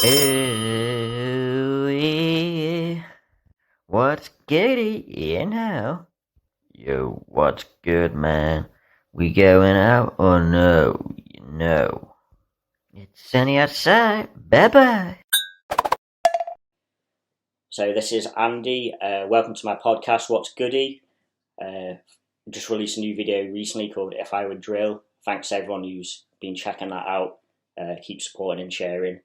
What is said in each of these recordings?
Oh, yeah. What's goody? You know. Yo, what's good, man? We going out or no? You know. It's sunny outside. Bye-bye. So this is Andy. Welcome to my podcast, What's Goody? Just released a new video recently called If I Would Drill. Thanks to everyone who's been checking that out. Keep supporting and sharing.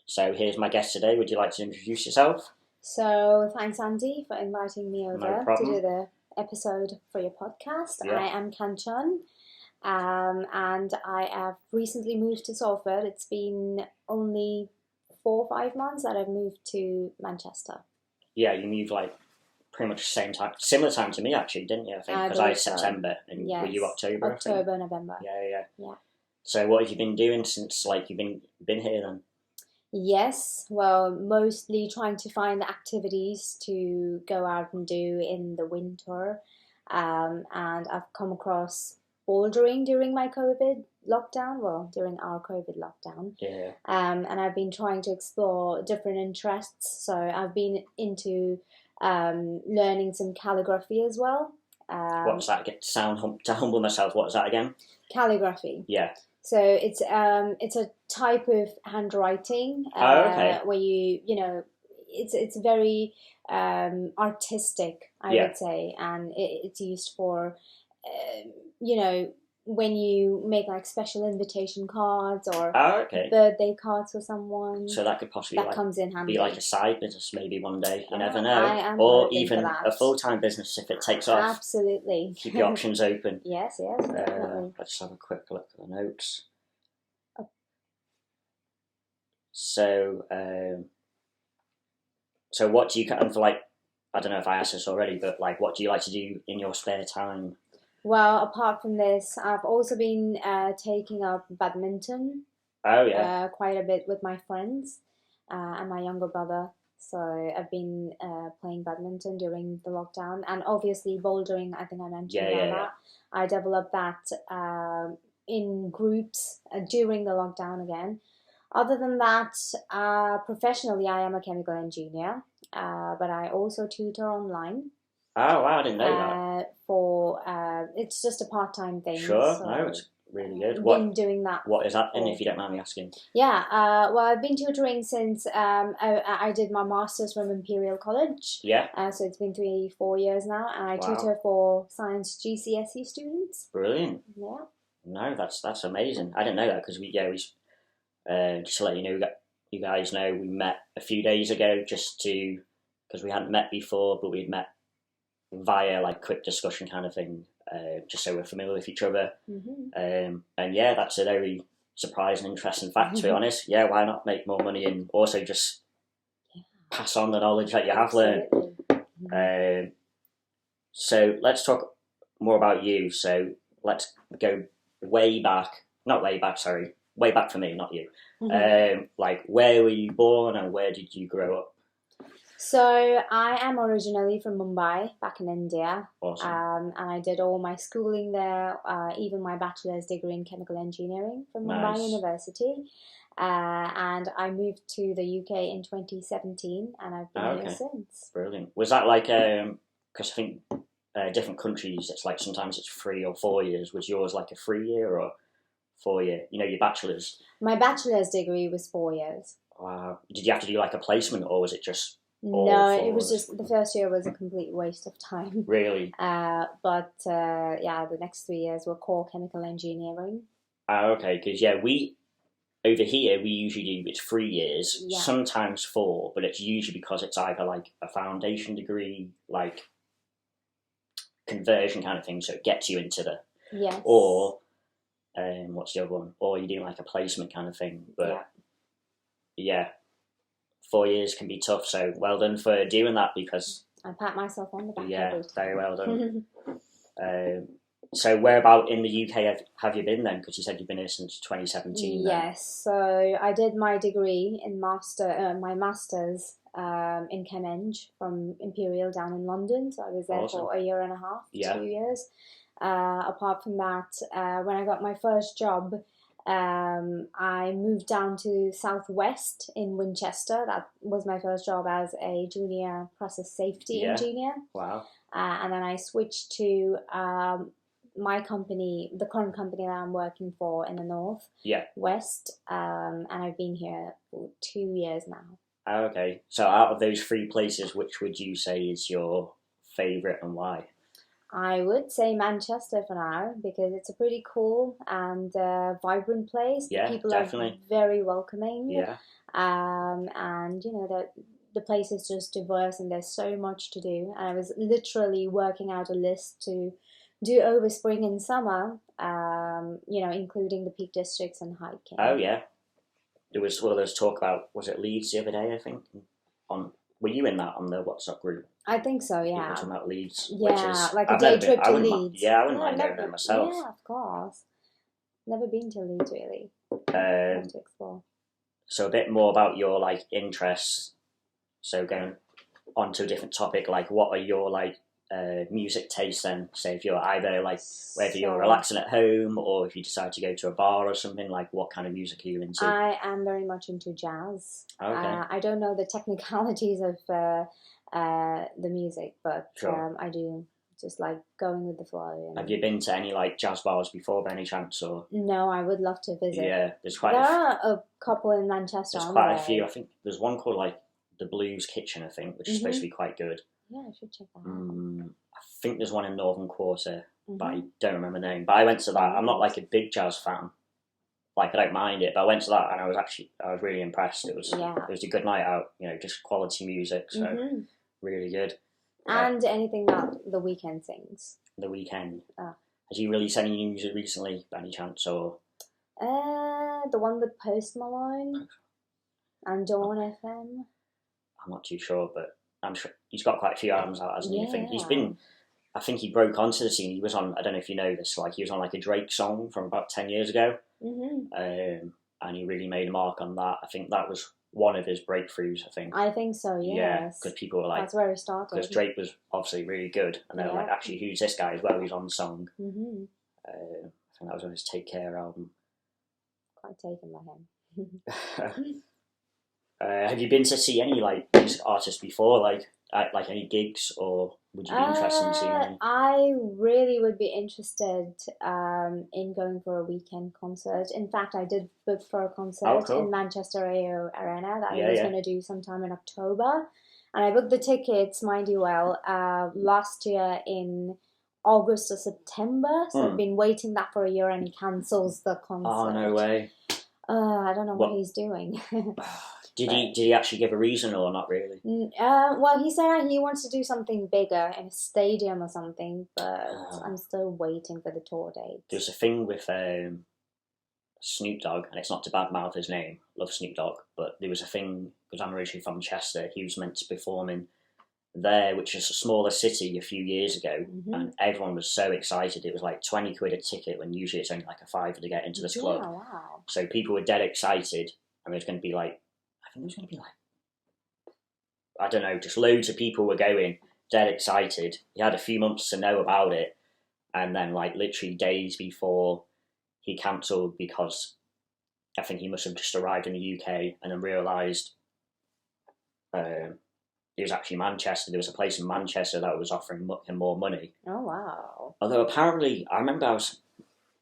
So here's my guest today. Would you like to introduce yourself? So thanks, Andy, for inviting me over to do the episode for your podcast. Yeah. I am Kanchan, and I have recently moved to Salford. It's been only 4 or 5 months that I've moved to Manchester. Yeah, you moved like pretty much the same time, similar time to me actually, didn't you? I think because I September and yes. Were you October? October, November. Yeah. So what have you been doing since you've been here then? Yes, well, mostly trying to find activities to go out and do in the winter, and I've come across bouldering during my COVID lockdown, well, during our COVID lockdown. Yeah. And I've been trying to explore different interests. So I've been into learning some calligraphy as well. What's that? To humble myself, what is that again? Calligraphy. Yeah. So it's a type of handwriting okay. where it's very artistic, I would say, and it's used for when you make like special invitation cards or birthday cards for someone. So that could possibly comes in handy. Be like a side business maybe one day. You never know. Or even a full-time business if it takes off. Absolutely. Keep your options open. Yes, definitely. Let's have a quick look at the notes. So what do you kind of like? I don't know if I asked this already, but like, what do you like to do in your spare time? Well, apart from this, I've also been taking up badminton. Oh yeah. Quite a bit with my friends and my younger brother. So I've been playing badminton during the lockdown, and obviously bouldering. I think I mentioned that. I developed that in groups during the lockdown again. Other than that, professionally, I am a chemical engineer, but I also tutor online. Oh wow, I didn't know that. It's just a part-time thing. Sure, so no, it's really good. Been doing that. What is that? And if you don't mind me asking. Yeah, well, I've been tutoring since I did my master's from Imperial College. Yeah. So it's been 3-4 years now, and I tutor for science GCSE students. Brilliant. Yeah. No, that's amazing. I didn't know that because we just to let you guys know, we met a few days ago because we hadn't met before, but we'd met via like quick discussion kind of thing, just so we're familiar with each other. Mm-hmm. And yeah, that's a very surprising, interesting fact, to be honest. Yeah, why not make more money and also just pass on the knowledge that you have learned. Mm-hmm. So let's talk more about you. So let's go way back for me, not you. Mm-hmm. Like, where were you born and where did you grow up? So I am originally from Mumbai, back in India. Awesome. And I did all my schooling there, even my bachelor's degree in chemical engineering from Mumbai University. And I moved to the UK in 2017, and I've been here since. Brilliant. Was that like, because I think different countries, it's like sometimes it's 3 or 4 years. Was yours like a 3-year or 4-year? You know, your bachelor's? My bachelor's degree was 4 years. Wow. Did you have to do like a placement or was it just... No, it was just the first year was a complete waste of time. Really? But the next 3 years were core chemical engineering. Okay, because over here we usually do, it's 3 years, sometimes 4, but it's usually because it's either like a foundation degree, like conversion kind of thing, so it gets you into the... Yes. Or, what's the other one? Or you're doing like a placement kind of thing, but yeah. 4 years can be tough, so well done for doing that because... I pat myself on the back. Yeah, very well done. So whereabout in the UK have you been then? Because you said you've been here since 2017. Yes, so I did my degree in my master's in Chem Eng from Imperial down in London. So I was there for a year and a half, 2 years. Apart from that, when I got my first job I moved down to Southwest in Winchester. That was my first job as a junior process safety engineer. Wow. And then I switched to my company, the current company that I'm working for in the North West. And I've been here for 2 years now. Okay. So out of those 3 places, which would you say is your favourite and why? I would say Manchester for now because it's a pretty cool and vibrant place. Yeah, People definitely. are very welcoming. Yeah. And you know the place is just diverse and there's so much to do. And I was literally working out a list to do over spring and summer. You know, including the Peak Districts and hiking. Oh yeah. There was talk about, was it Leeds the other day? I think were you in that on the WhatsApp group? I think so, yeah. People were talking about Leeds. Yeah, which is, like a day trip to Leeds. I wouldn't mind going there myself. Yeah, of course. Never been to Leeds really. Have to explore. So a bit more about your like interests. So going on to a different topic, like what are your like music tastes then? Say if you're either like whether you're relaxing at home or if you decide to go to a bar or something, like what kind of music are you into? I am very much into jazz. Okay. I don't know the technicalities of the music, but I do just like going with the flow. Have you been to any like jazz bars before by any chance? Or no, I would love to visit. Yeah, there's quite a couple in Manchester. There's quite a few. I think there's one called like the Blues Kitchen, I think, which is supposed to be quite good. Yeah, I should check that out. I think there's one in Northern Quarter, but I don't remember the name. But I went to that. I'm not like a big jazz fan. Like, I don't mind it, but I went to that and I was really impressed. It was a good night out, you know, just quality music, so really good. And anything that The Weeknd sings. The Weeknd. Has he released any new music recently, by any chance, or? The one with Post Malone and Dawn FM. I'm not too sure, but I'm sure he's got quite a few albums out, hasn't he? I think he broke onto the scene. He was on, I don't know if you know this, like he was on like a Drake song from about 10 years ago. And he really made a mark on that. I think that was one of his breakthroughs, I think. I think so, yes. Yeah, because people were like... That's where it started. Because Drake was obviously really good. And they were like, actually, who's this guy as well? He's on the song. I think that was on his Take Care album. Quite taken by him. Have you been to see any like music artists before, like any gigs, or would you be interested in seeing any? I really would be interested in going for a weekend concert. In fact, I did book for a concert in Manchester AO Arena that I was going to do sometime in October, and I booked the tickets, mind you well, last year in August or September. So I've been waiting that for a year, and he cancels the concert. Oh, no way! I don't know what he's doing. Did he actually give a reason or not really? Well, he said he wants to do something bigger in a stadium or something, but I'm still waiting for the tour date. There's a thing with Snoop Dogg, and it's not to badmouth his name, love Snoop Dogg, but there was a thing, because I'm originally from Chester, he was meant to perform in there, which is a smaller city, a few years ago, and everyone was so excited. It was like 20 quid a ticket, when usually it's only like a fiver to get into this club. Wow. So people were dead excited, and there's going to be like, I think there's going to be like, I don't know, just loads of people were going, dead excited. He had a few months to know about it, and then like literally days before he cancelled, because I think he must have just arrived in the UK and then realised it was actually Manchester. There was a place in Manchester that was offering him more money. Oh, wow. Although apparently, I remember I was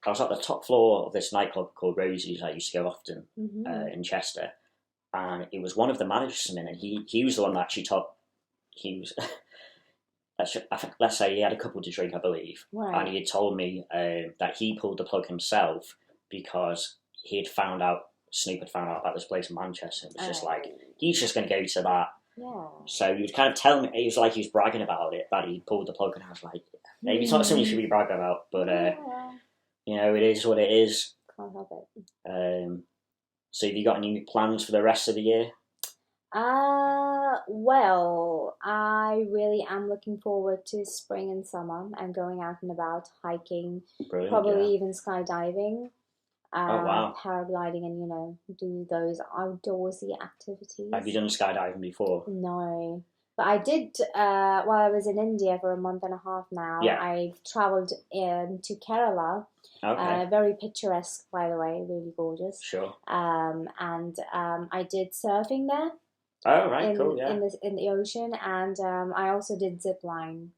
at the top floor of this nightclub called Rosie's I used to go often in Chester. And it was one of the managers come in, and he was the one that actually let's say he had a couple to drink, I believe. Right. And he had told me that he pulled the plug himself because Snoop had found out about this place in Manchester. It was just like, he's just going to go to that. Yeah. So he was kind of telling me, it was like he was bragging about it, that he pulled the plug, and I was like, maybe it's not something you should be bragging about, but, you know, it is what it is. Can't help it. So have you got any plans for the rest of the year? Well, I really am looking forward to spring and summer and going out and about, hiking, probably even skydiving, paragliding, and, you know, do those outdoorsy activities. Have you done skydiving before? No. But I did, while I was in India for a month and a half now, I travelled to Kerala. Okay. Very picturesque, by the way, really gorgeous. Sure. And I did surfing there. Oh, right, cool, yeah. In the ocean, and I also did zip line.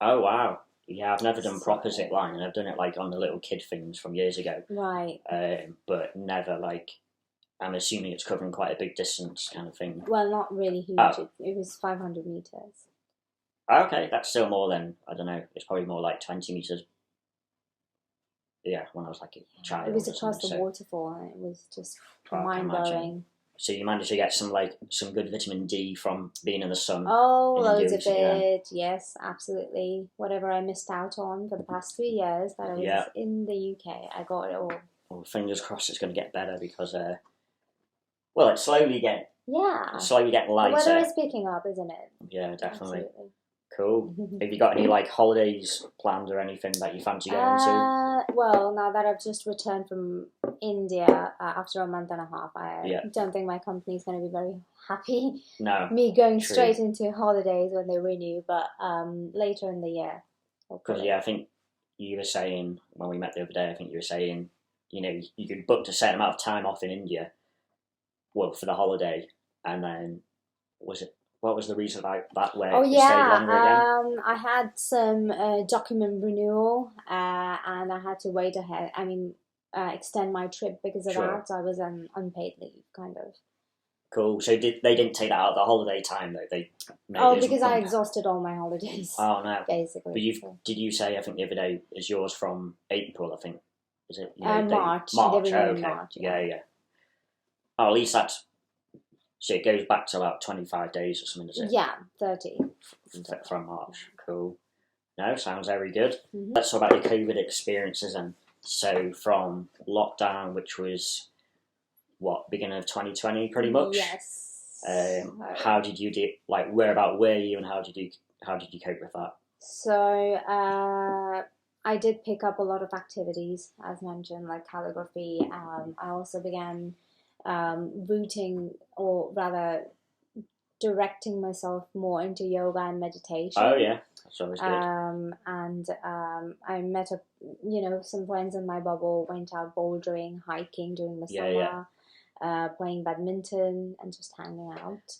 Oh, wow. Yeah, I've never done proper zip line. I've done it like on the little kid things from years ago. Right. But never like, I'm assuming it's covering quite a big distance kind of thing. Well, not really huge. Oh. It was 500 meters. Okay, that's still more than, I don't know, it's probably more like 20 meters. Yeah, when I was like a child. It was across the waterfall, and it was just mind-blowing. So you managed to get some good vitamin D from being in the sun. Oh, loads of it. Yes, absolutely. Whatever I missed out on for the past 3 years that I was in the UK, I got it all. Well, fingers crossed it's going to get better because, it's slowly getting lighter. The weather is picking up, isn't it? Yeah, definitely. Absolutely. Cool. Have you got any holidays planned or anything that you fancy going to? Well, now that I've just returned from India after a month and a half, I don't think my company's going to be very happy. No. Me going straight into holidays when they renew, but later in the year. Because I think you were saying when we met the other day, I think you were saying, you could book a certain amount of time off in India, for the holiday, and then what was the reason about that where you stayed longer again? I had some document renewal and I had to wait ahead. I mean, extend my trip because of that. I was on unpaid leave, kind of. Cool. So they didn't take that out of the holiday time, though? Because I exhausted all my holidays. Oh, no. Basically. But did you say, I think the other day, is yours from April, I think? Is it? March. March, okay. March, yeah. Oh, at least that's... So it goes back to about 25 days or something, does it? Yeah, 30. From March. Cool. No, sounds very good. Mm-hmm. Let's talk about your COVID experiences then. So from lockdown, which was, beginning of 2020 pretty much? Yes. How did you do, whereabout were you and how did you cope with that? So I did pick up a lot of activities, as mentioned, like calligraphy. I also began... rooting, or rather directing myself more into yoga and meditation. Oh yeah, that's always good. And I met some friends in my bubble, went out bouldering, hiking during the summer, playing badminton and just hanging out.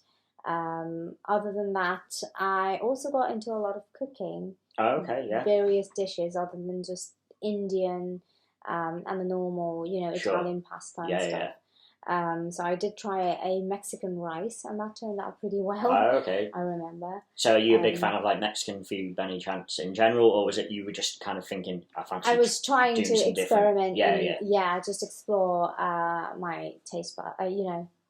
Other than that, I also got into a lot of cooking. Oh, okay, yeah. Various dishes other than just Indian and the normal, Italian pasta and stuff. Yeah. So I did try a Mexican rice, and that turned out pretty well. Oh, okay. I remember. So are you a big fan of Mexican food by any chance in general, or was it you were just kind of thinking, I was trying to experiment. Yeah. Just explore my taste bud.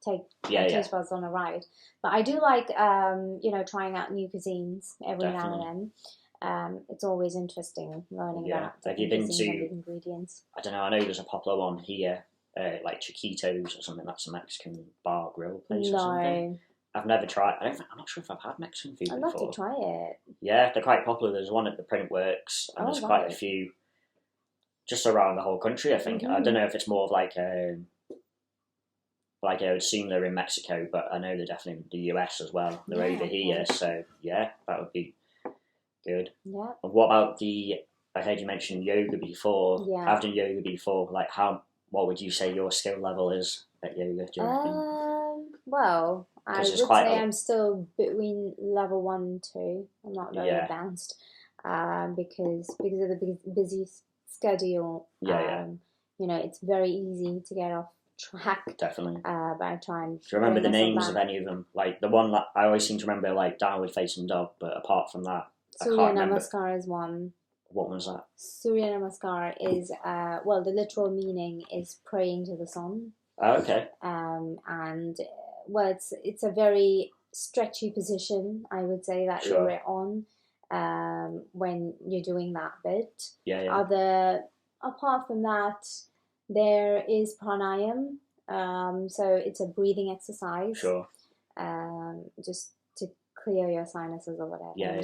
Take my taste buds on a ride. But I do like trying out new cuisines every now and then. It's always interesting learning that. Have you been to the ingredients? I don't know. I know there's a popular one here. Chiquitos or something. That's a Mexican bar grill place or something. I've never tried. I'm not sure if I've had Mexican food before. I'd love to try it. Yeah, they're quite popular. There's one at the Printworks, and there's quite a few just around the whole country. I think. I don't know if it's more of I would assume they're in Mexico, but I know they're definitely in the US as well. They're over here, so that would be good. Yeah. And what about I heard you mention yoga before. Yeah. I've done yoga before. What would you say your skill level is at yoga? Do you reckon? Well, I would say I'm still between level 1 and 2. I'm not very advanced because of the busy schedule. It's very easy to get off track. Definitely. By time. Do you remember the names of any of them? The one that I always seem to remember, Downward Facing Dog, but apart from that, I can't remember. Surya Namaskar is one. What was that? Surya Namaskar is, the literal meaning is praying to the sun. Oh, okay. It's a very stretchy position, I would say, that you're on when you're doing that bit. Yeah. Apart from that, there is pranayam. So it's a breathing exercise. Sure. Just to clear your sinuses or whatever. Yeah.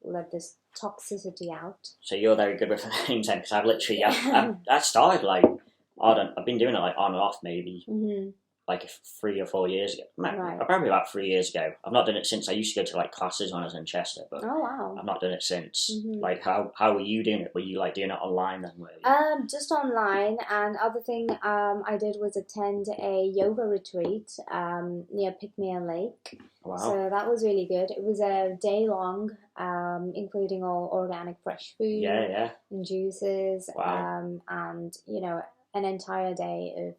Let this toxicity out. So you're very good with the names then, because I've literally I started I've been doing it on and off maybe like 3 or 4 years ago. Right. Probably about 3 years ago. I've not done it since. I used to go to like classes when I was in Chester, but Oh wow. I've not done it since. Mm-hmm. Like, how were you doing it? Were you like doing it online then? Just online. And other thing I did was attend a yoga retreat near Pygmalion Lake. Wow. So that was really good. It was a day long, including all organic fresh food, and juices, and an entire day of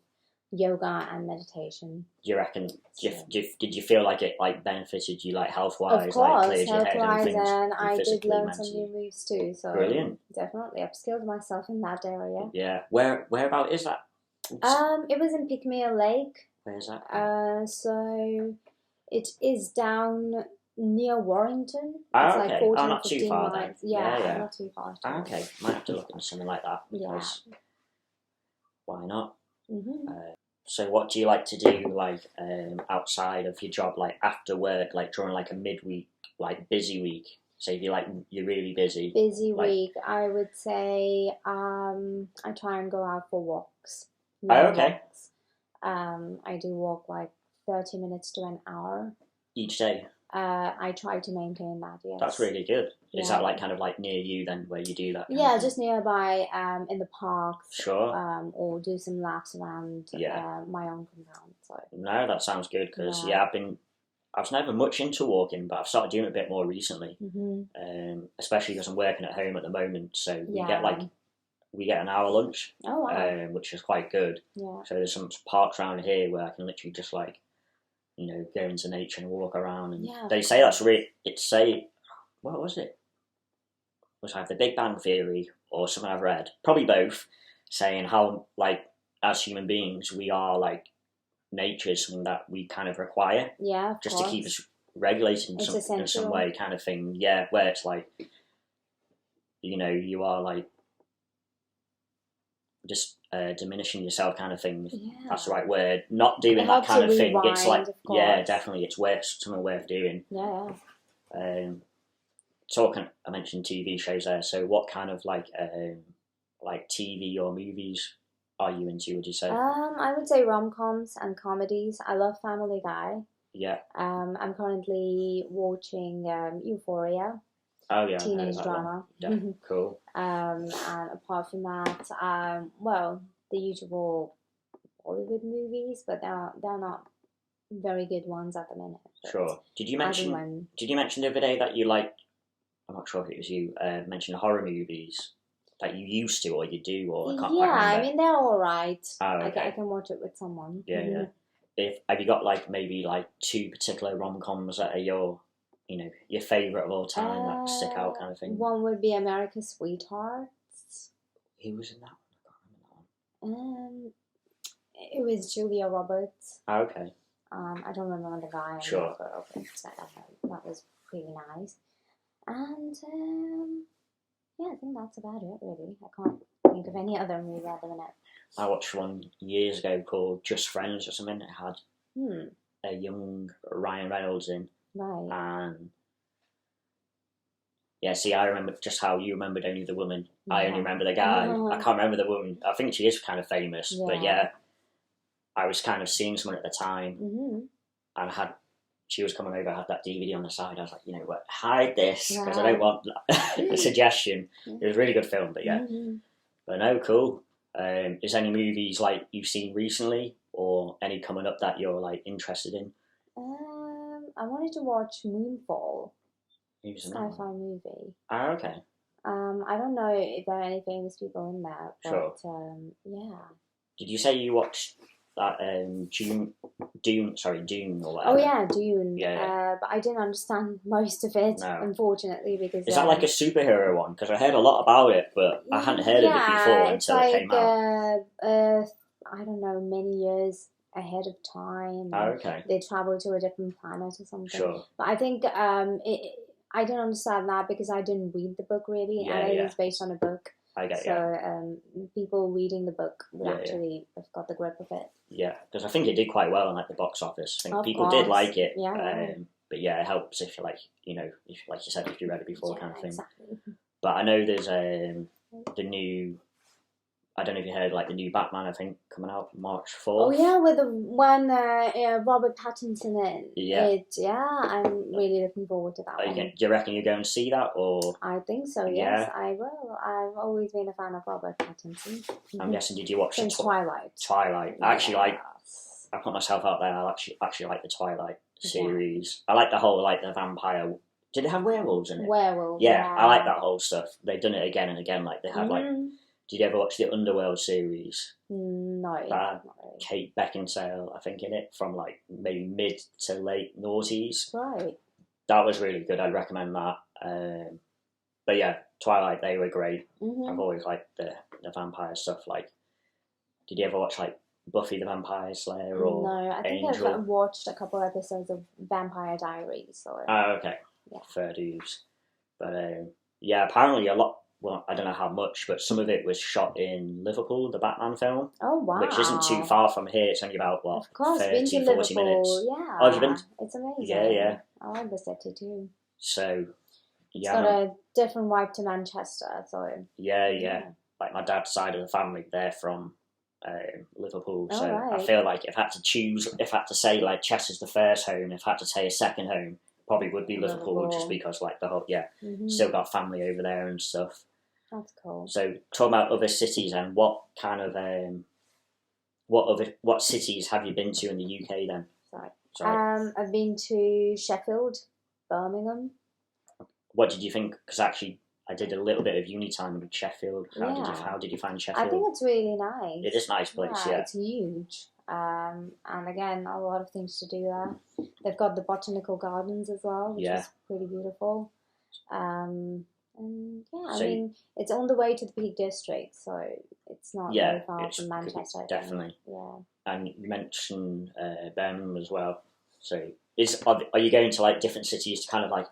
yoga and meditation. Do you reckon? Did you feel like it like benefited you like health wise? Of course, like cleared your head health-wise, and I did learn mentally? some new moves too. So brilliant. Definitely upskilled myself in that area. Yeah. Whereabout is that? It was in Pygmalion Lake. Where's that? So it is down near Warrington. Oh, it's okay. like 14, not too 15 far miles. then. Yeah, not too far. Okay, might have to look into something like that. Because why not? Mm-hmm. So what do you like to do like outside of your job, like after work, like during like a midweek, like busy week? Say if you're really busy. Busy week, I would say I try and go out for walks. Okay. Walks. I do walk like 30 minutes to an hour. Each day? I try to maintain that, yes. That's really good. Is that like kind of like near you then where you do that? Yeah, just nearby in the park. Sure. Or do some laps around my own compound. So. No, that sounds good because I was never much into walking, but I've started doing it a bit more recently. Mm-hmm. Especially because I'm working at home at the moment, so we get an hour lunch. Oh wow. Which is quite good. Yeah. So there's some parks around here where I can literally just like, go into nature and walk around. And they say that's really. What was it? Was either The Big Bang Theory or something I've read? Probably both. Saying how like as human beings we are like nature is something that we kind of require. Yeah. Just to keep us regulated in some way, kind of thing. Yeah, where it's like, you are like. Just diminishing yourself kind of thing. Yeah. That's the right word. Not doing that kind of thing. It's like, definitely, it's something worth doing. Yeah. I mentioned TV shows there. So what kind of like TV or movies are you into, would you say? I would say rom-coms and comedies. I love Family Guy. Yeah. I'm currently watching Euphoria. Oh yeah, teenage drama. Yeah, cool. And apart from that, the usual Bollywood movies, but they're not very good ones at the minute. Sure. Did you mention the other day that you like? I'm not sure if it was you. Mentioned horror movies that you used to or you do or I can't quite remember. I mean they're all right. Oh, okay. I can watch it with someone. Yeah, yeah. Have you got like maybe like two particular rom-coms that are your favourite of all time that stick out kind of thing? One would be America's Sweethearts. Who was in that one? I can't remember that one. It was Julia Roberts. Oh, okay. I don't remember the guy. Sure. That was pretty nice. And I think that's about it really. I can't think of any other movie at the minute. I watched one years ago called Just Friends or something. It had a young Ryan Reynolds in. Right. And I remember just how you remembered only the woman. Yeah. I only remember the guy. I can't remember the woman. I think she is kind of famous, but I was kind of seeing someone at the time, and she was coming over. I had that DVD on the side. I was like, what? Hide this because I don't want a suggestion. It was a really good film, but but no, cool. Is any movies like you've seen recently, or any coming up that you're like interested in? I wanted to watch Moonfall. Sci-fi movie. Oh, okay. I don't know if there are any famous people in there, but Did you say you watched that Dune or whatever? Oh yeah, Dune. Yeah. But I didn't understand most of it, unfortunately, because is that like a superhero one? Because I heard a lot about it, but I hadn't heard of it before until it came out. I don't know, many years ahead of time. Oh, okay. They travel to a different planet or something. Sure. But I think I didn't understand that because I didn't read the book really, and it is based on a book. I get people reading the book would actually have got the grip of it. Yeah, because I think it did quite well in like the box office. I think people did like it. Yeah. But it helps if you like, if like you said, if you read it before, kind of thing. Exactly. But I know there's the new I don't know if you heard, like, the new Batman, I think, coming out March 4th. Oh yeah, with the one Robert Pattinson in. Yeah. I'm really looking forward to that one. Do you reckon you're going to see that, or? I think so, yes, Yeah. I will. I've always been a fan of Robert Pattinson. I'm guessing, did you watch Since Twilight. Twilight. I actually Yes. I put myself out there, I actually like the Twilight series. I like the whole, like, the vampire. Did they have werewolves in it? Werewolves, yeah. I like that whole stuff. They've done it again and again. Like, they had, like, did you ever watch the Underworld series? No. That not really. Kate Beckinsale, I think, in it, from, like, maybe mid to late noughties. Right. That was really good. I'd recommend that. But yeah, Twilight, they were great. I've always liked the vampire stuff. Like, did you ever watch, like, Buffy the Vampire Slayer or No, I think Angel? I've watched a couple episodes of Vampire Diaries. Or... Oh, okay. Yeah. Fair dues. But yeah, apparently a lot. Well, I don't know how much, but some of it was shot in Liverpool, the Batman film. Oh, wow. Which isn't too far from here. It's only about, what, of course, 30, been to 40 Liverpool. minutes. Yeah. Oh, have you been? It's amazing. Yeah. I like the city too. So, It's yeah. got a different vibe to Manchester, so... Yeah. Like, my dad's side of the family, they're from Liverpool. So right. I feel like if I had to choose, if I had to say, like, Chester's the first home, if I had to say a second home, probably would be Liverpool, just because, like, the whole, still got family over there and stuff. That's cool. So, talking about other cities, and what kind of, what cities have you been to in the UK then? Sorry. I've been to Sheffield, Birmingham. What did you think? Because actually, I did a little bit of uni time in Sheffield. How did you find Sheffield? I think it's really nice. It is a nice place, yeah. It's huge. And again, a lot of things to do there. They've got the botanical gardens as well, which is pretty beautiful. And I mean, it's on the way to the Peak District, so it's not very far from Manchester. Definitely. Yeah. And you mentioned Birmingham as well. So, are you going to, like, different cities to kind of, like,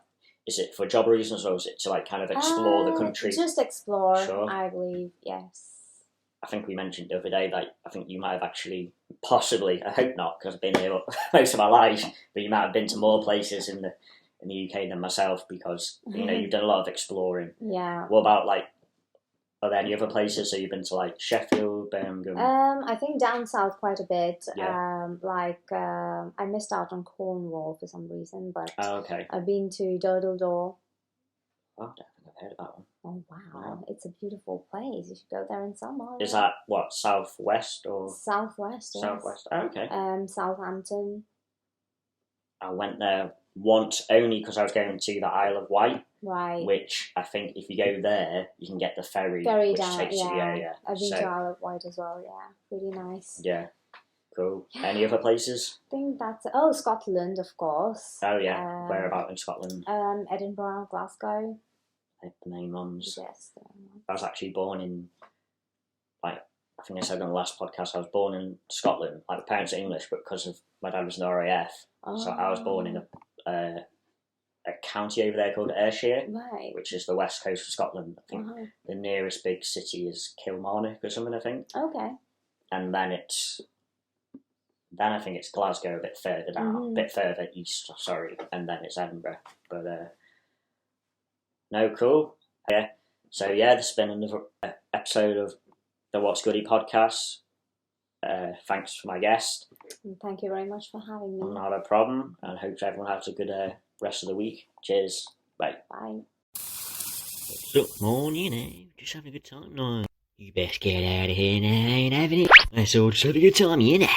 is it for job reasons, or is it to, like, kind of explore the country? Just explore, sure. I believe, yes. I think we mentioned the other day that I think you might have actually, possibly, I hope not, because I've been here most of my life, but you might have been to more places in the UK than myself, because, you know, you've done a lot of exploring. Yeah. What about, like, are there any other places? So you've been to, like, Sheffield, Birmingham? I think down south quite a bit. Yeah. I missed out on Cornwall for some reason, but okay. I've been to Durdledore. Oh, I don't think I've heard of that one. Oh, wow. It's a beautiful place. You should go there in summer. Is that, what, southwest or? Southwest, yes. Southwest, oh, okay. Southampton. I went there once only because I was going to the Isle of Wight. Right. Which I think if you go there, you can get the ferry. Ferry which down, takes you, yeah. I've been to Isle of Wight as well, Really nice. Yeah. Cool. Any other places? I think that's... Oh, Scotland, of course. Oh, yeah. Where about in Scotland? Edinburgh, Glasgow. The main ones. Yes. I was actually born in, like, I think I said on the last podcast, I was born in Scotland. Like, my parents are English, but because of my dad was in the RAF, so I was born in a county over there called Ayrshire, right, which is the west coast of Scotland. I think the nearest big city is Kilmarnock or something, I think. Okay. And then I think it's Glasgow a bit further down, a bit further east, and then it's Edinburgh. But, no, cool. Yeah. So, yeah, this has been another episode of the What's Goody podcast. Thanks for my guest. Thank you very much for having me. Not a problem, and hope everyone has a good rest of the week. Cheers. Bye. Bye. What's up, morning, just having a good time now. You best get out of here now, ain't having it. I saw just having a good time, you know.